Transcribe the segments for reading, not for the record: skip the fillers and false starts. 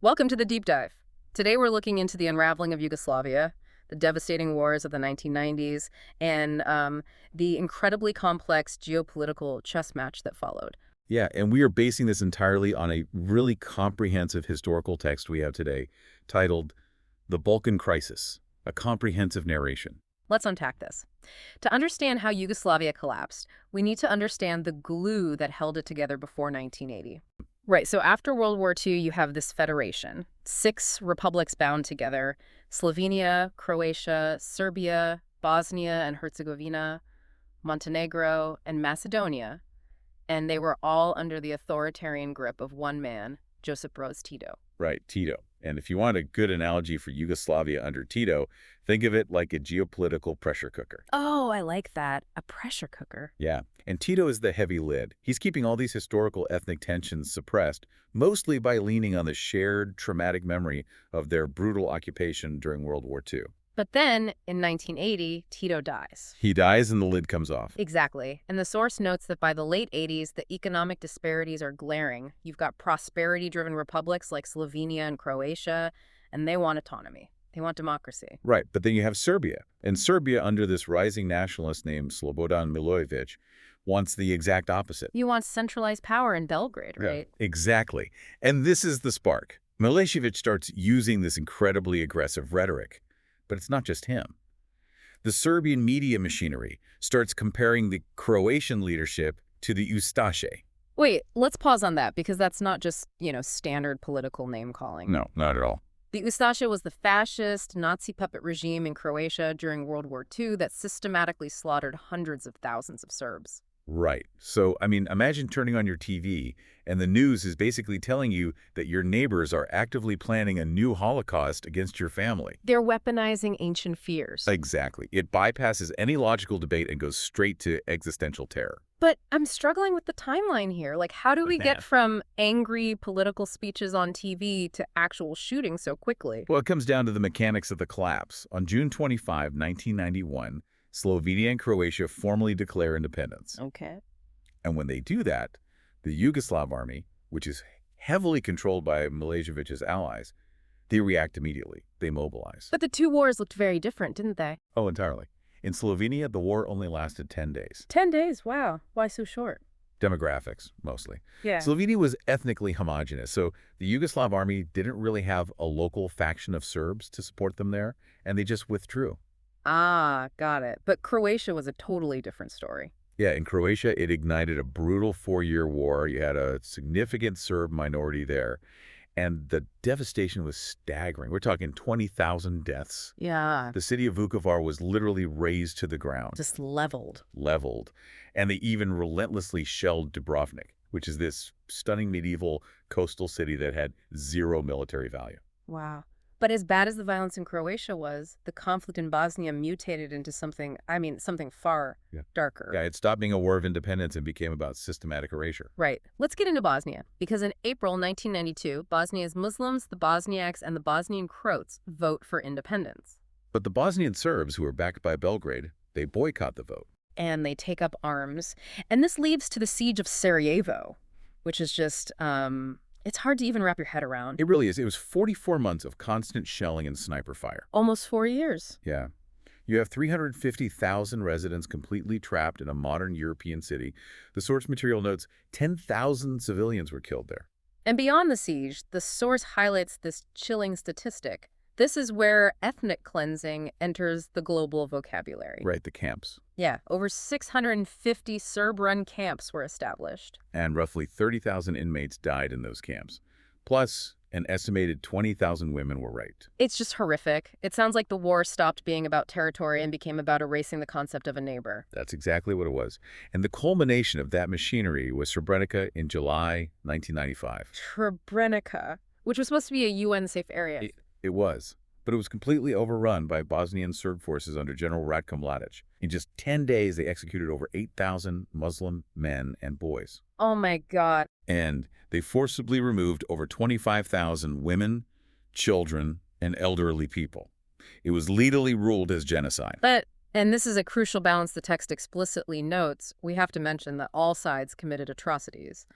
Welcome to the Deep Dive. Today we're looking into the unraveling of Yugoslavia, the devastating wars of the 1990s, and the incredibly complex geopolitical chess match that followed. Yeah, and we are basing this entirely on a really comprehensive historical text we have today titled The Balkan Crisis, a comprehensive narration. Let's unpack this. To understand how Yugoslavia collapsed, we need to understand the glue that held it together before 1980. Right, so after World War II, you have this federation, 6 republics bound together: Slovenia, Croatia, Serbia, Bosnia and Herzegovina, Montenegro, and Macedonia. And they were all under the authoritarian grip of one man, Josip Broz Tito. Right, Tito. And if you want a good analogy for Yugoslavia under Tito, think of it like a geopolitical pressure cooker. Oh, I like that. A pressure cooker. Yeah, and Tito is the heavy lid. He's keeping all these historical ethnic tensions suppressed, mostly by leaning on the shared traumatic memory of their brutal occupation during World War II. But then, in 1980, Tito dies. He dies and the lid comes off. Exactly. And the source notes that by the late 80s, the economic disparities are glaring. You've got prosperity-driven republics like Slovenia and Croatia, and they want autonomy. They want democracy. Right, but then you have Serbia. And Serbia, under this rising nationalist named Slobodan Milosevic, wants the exact opposite. You want centralized power in Belgrade, right? Yeah, exactly. And this is the spark. Milosevic starts using this incredibly aggressive rhetoric. But it's not just him. The Serbian media machinery starts comparing the Croatian leadership to the Ustaše. Wait, let's pause on that, because that's not just, standard political name-calling. No, not at all. The Ustaše was the fascist, Nazi puppet regime in Croatia during World War II that systematically slaughtered hundreds of thousands of Serbs. Right. So, imagine turning on your TV and the news is basically telling you that your neighbors are actively planning a new Holocaust against your family. They're weaponizing ancient fears. Exactly. It bypasses any logical debate and goes straight to existential terror. But I'm struggling with the timeline here. How do we get from angry political speeches on TV to actual shooting so quickly? Well, it comes down to the mechanics of the collapse. On June 25, 1991, Slovenia and Croatia formally declare independence. Okay. And when they do that, the Yugoslav army, which is heavily controlled by Milosevic's allies, they react immediately. They mobilize. But the two wars looked very different, didn't they? Oh, entirely. In Slovenia, the war only lasted 10 days. 10 days? Wow. Why so short? Demographics, mostly. Yeah. Slovenia was ethnically homogenous, so the Yugoslav army didn't really have a local faction of Serbs to support them there, and they just withdrew. Ah, got it. But Croatia was a totally different story. Yeah, in Croatia, it ignited a brutal 4-year war. You had a significant Serb minority there, and the devastation was staggering. We're talking 20,000 deaths. Yeah. The city of Vukovar was literally razed to the ground. Just leveled. Leveled. And they even relentlessly shelled Dubrovnik, which is this stunning medieval coastal city that had zero military value. Wow. But as bad as the violence in Croatia was, the conflict in Bosnia mutated into something far darker. Yeah, it stopped being a war of independence and became about systematic erasure. Right. Let's get into Bosnia, because in April 1992, Bosnia's Muslims, the Bosniaks, and the Bosnian Croats vote for independence. But the Bosnian Serbs, who are backed by Belgrade, they boycott the vote. And they take up arms. And this leads to the siege of Sarajevo, which is just, it's hard to even wrap your head around. It really is. It was 44 months of constant shelling and sniper fire. Almost 4 years. Yeah. You have 350,000 residents completely trapped in a modern European city. The source material notes 10,000 civilians were killed there. And beyond the siege, the source highlights this chilling statistic. This is where ethnic cleansing enters the global vocabulary. Right, the camps. Yeah, over 650 Serb-run camps were established. And roughly 30,000 inmates died in those camps. Plus, an estimated 20,000 women were raped. It's just horrific. It sounds like the war stopped being about territory and became about erasing the concept of a neighbor. That's exactly what it was. And the culmination of that machinery was Srebrenica in July 1995. Srebrenica, which was supposed to be a UN-safe area. It was, but it was completely overrun by Bosnian Serb forces under General Ratko Mladic. In just 10 days, they executed over 8,000 Muslim men and boys. Oh my God. And they forcibly removed over 25,000 women, children, and elderly people. It was legally ruled as genocide. But And this is a crucial balance the text explicitly notes. We have to mention that all sides committed atrocities.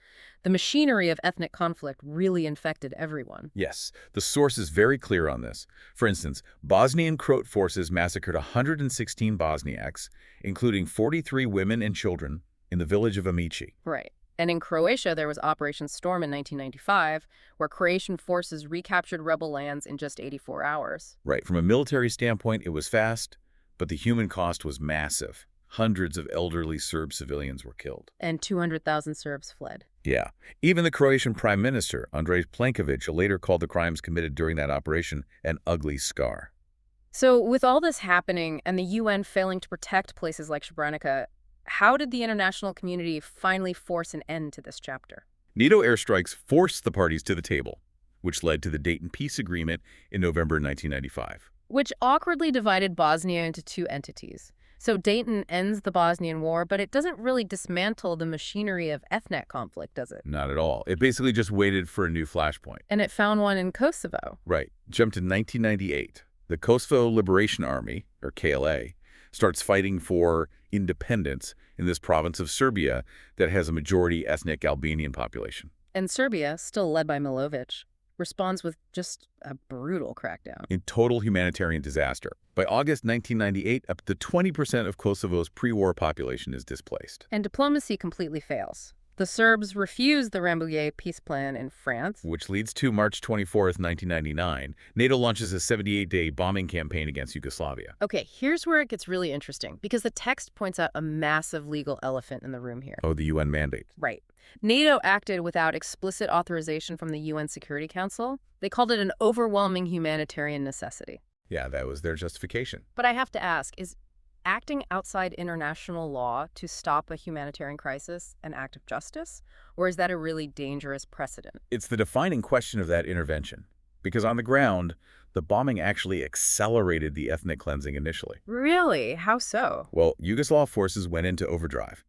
The machinery of ethnic conflict really infected everyone. Yes, the source is very clear on this. For instance, Bosnian Croat forces massacred 116 Bosniaks, including 43 women and children, in the village of Amici. Right. And in Croatia, there was Operation Storm in 1995, where Croatian forces recaptured rebel lands in just 84 hours. Right, from a military standpoint, it was fast, but the human cost was massive. Hundreds of elderly Serb civilians were killed. And 200,000 Serbs fled. Yeah. Even the Croatian Prime Minister, Andrej Plenković, later called the crimes committed during that operation an ugly scar. So with all this happening and the UN failing to protect places like Srebrenica, how did the international community finally force an end to this chapter? NATO airstrikes forced the parties to the table, which led to the Dayton Peace Agreement in November 1995. Which awkwardly divided Bosnia into two entities. So Dayton ends the Bosnian War, but it doesn't really dismantle the machinery of ethnic conflict, does it? Not at all. It basically just waited for a new flashpoint. And it found one in Kosovo. Right. Jump to 1998. The Kosovo Liberation Army, or KLA, starts fighting for independence in this province of Serbia that has a majority ethnic Albanian population. And Serbia, still led by Milosevic, responds with just a brutal crackdown. In total humanitarian disaster. By August 1998, up to 20% of Kosovo's pre-war population is displaced. And diplomacy completely fails. The Serbs refuse the Rambouillet peace plan in France. Which leads to March 24th, 1999. NATO launches a 78-day bombing campaign against Yugoslavia. Okay, here's where it gets really interesting, because the text points out a massive legal elephant in the room here. Oh, the UN mandate. Right. NATO acted without explicit authorization from the UN Security Council. They called it an overwhelming humanitarian necessity. Yeah, that was their justification. But I have to ask, is acting outside international law to stop a humanitarian crisis an act of justice? Or is that a really dangerous precedent? It's the defining question of that intervention. Because on the ground, the bombing actually accelerated the ethnic cleansing initially. Really? How so? Well, Yugoslav forces went into overdrive.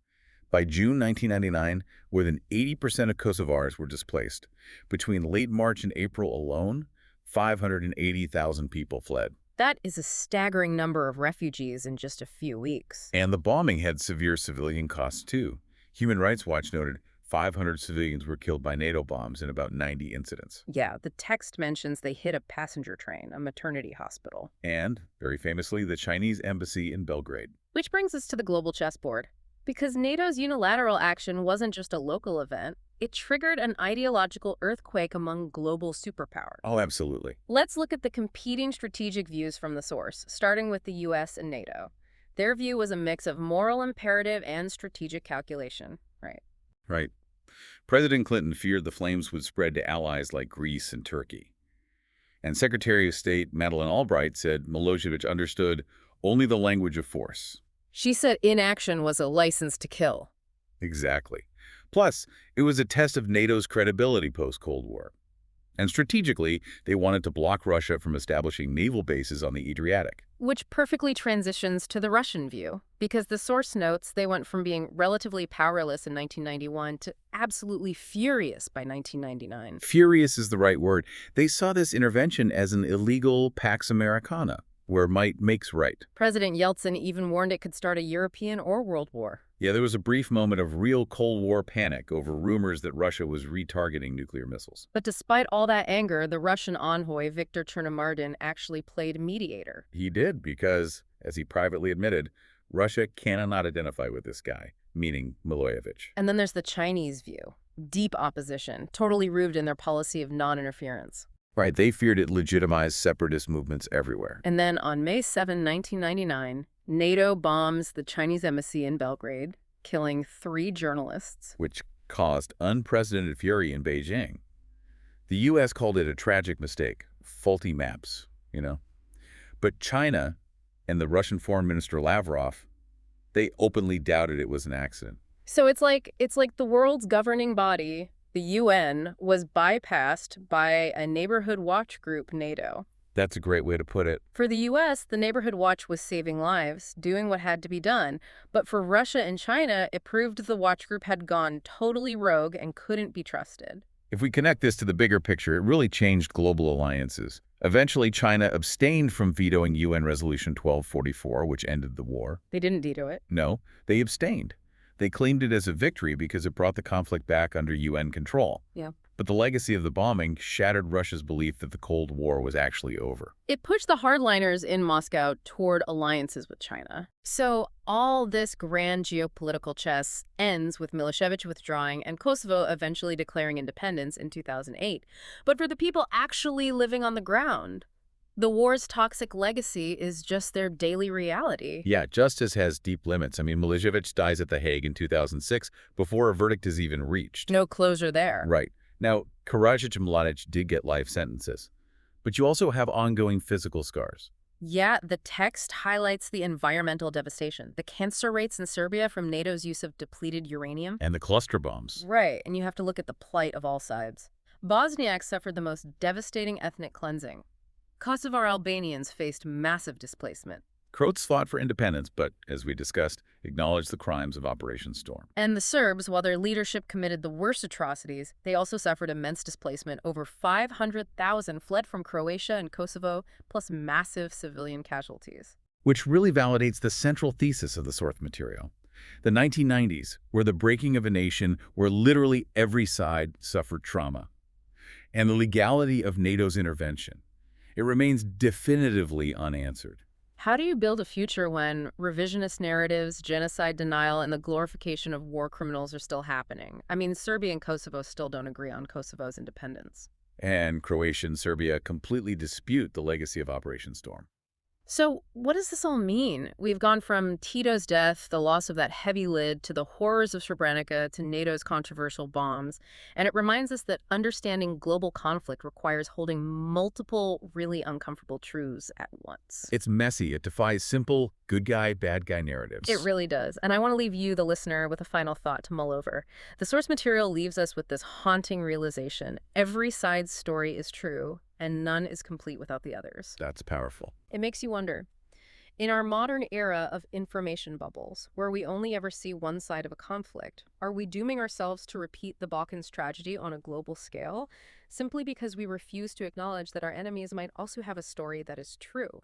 By June 1999, more than 80% of Kosovars were displaced. Between late March and April alone, 580,000 people fled. That is a staggering number of refugees in just a few weeks. And the bombing had severe civilian costs, too. Human Rights Watch noted 500 civilians were killed by NATO bombs in about 90 incidents. Yeah, the text mentions they hit a passenger train, a maternity hospital. And, very famously, the Chinese embassy in Belgrade. Which brings us to the global chessboard. Because NATO's unilateral action wasn't just a local event, it triggered an ideological earthquake among global superpowers. Oh, absolutely. Let's look at the competing strategic views from the source, starting with the US and NATO. Their view was a mix of moral imperative and strategic calculation, right? Right. President Clinton feared the flames would spread to allies like Greece and Turkey. And Secretary of State Madeleine Albright said Milosevic understood only the language of force. She said inaction was a license to kill. Exactly. Plus, it was a test of NATO's credibility post-Cold War. And strategically, they wanted to block Russia from establishing naval bases on the Adriatic. Which perfectly transitions to the Russian view, because the source notes they went from being relatively powerless in 1991 to absolutely furious by 1999. Furious is the right word. They saw this intervention as an illegal Pax Americana, where might makes right. President Yeltsin even warned it could start a European or world war. Yeah, there was a brief moment of real Cold War panic over rumors that Russia was retargeting nuclear missiles. But despite all that anger, the Russian envoy Viktor Chernomardin actually played mediator. He did because, as he privately admitted, Russia cannot identify with this guy, meaning Milosevic. And then there's the Chinese view. Deep opposition, totally rooted in their policy of non-interference. Right, they feared it legitimized separatist movements everywhere. And then on May 7, 1999, NATO bombs the Chinese embassy in Belgrade, killing 3 journalists. Which caused unprecedented fury in Beijing. The U.S. called it a tragic mistake, faulty maps, But China and the Russian Foreign Minister Lavrov, they openly doubted it was an accident. So it's like the world's governing body, the UN, was bypassed by a neighborhood watch group, NATO. That's a great way to put it. For the U.S., the neighborhood watch was saving lives, doing what had to be done. But for Russia and China, it proved the watch group had gone totally rogue and couldn't be trusted. If we connect this to the bigger picture, it really changed global alliances. Eventually, China abstained from vetoing UN Resolution 1244, which ended the war. They didn't veto it. No, they abstained. They claimed it as a victory because it brought the conflict back under UN control. Yeah. But the legacy of the bombing shattered Russia's belief that the Cold War was actually over. It pushed the hardliners in Moscow toward alliances with China. So all this grand geopolitical chess ends with Milosevic withdrawing and Kosovo eventually declaring independence in 2008. But for the people actually living on the ground, the war's toxic legacy is just their daily reality. Yeah, justice has deep limits. I mean, Milosevic dies at The Hague in 2006 before a verdict is even reached. No closure there. Right. Now, Karadzic and Mladic did get life sentences, but you also have ongoing physical scars. Yeah, the text highlights the environmental devastation, the cancer rates in Serbia from NATO's use of depleted uranium. And the cluster bombs. Right, and you have to look at the plight of all sides. Bosniaks suffered the most devastating ethnic cleansing. Kosovar Albanians faced massive displacement. Croats fought for independence, but, as we discussed, acknowledged the crimes of Operation Storm. And the Serbs, while their leadership committed the worst atrocities, they also suffered immense displacement. Over 500,000 fled from Croatia and Kosovo, plus massive civilian casualties. Which really validates the central thesis of the source material. The 1990s were the breaking of a nation where literally every side suffered trauma. And the legality of NATO's intervention. It remains definitively unanswered. How do you build a future when revisionist narratives, genocide denial, and the glorification of war criminals are still happening? I mean, Serbia and Kosovo still don't agree on Kosovo's independence. And Croatia and Serbia completely dispute the legacy of Operation Storm. So what does this all mean? We've gone from Tito's death, the loss of that heavy lid, to the horrors of Srebrenica, to NATO's controversial bombs. And it reminds us that understanding global conflict requires holding multiple really uncomfortable truths at once. It's messy. It defies simple good guy, bad guy narratives. It really does. And I want to leave you, the listener, with a final thought to mull over. The source material leaves us with this haunting realization. Every side's story is true, and none is complete without the others. That's powerful. It makes you wonder, in our modern era of information bubbles, where we only ever see one side of a conflict, are we dooming ourselves to repeat the Balkans tragedy on a global scale, simply because we refuse to acknowledge that our enemies might also have a story that is true?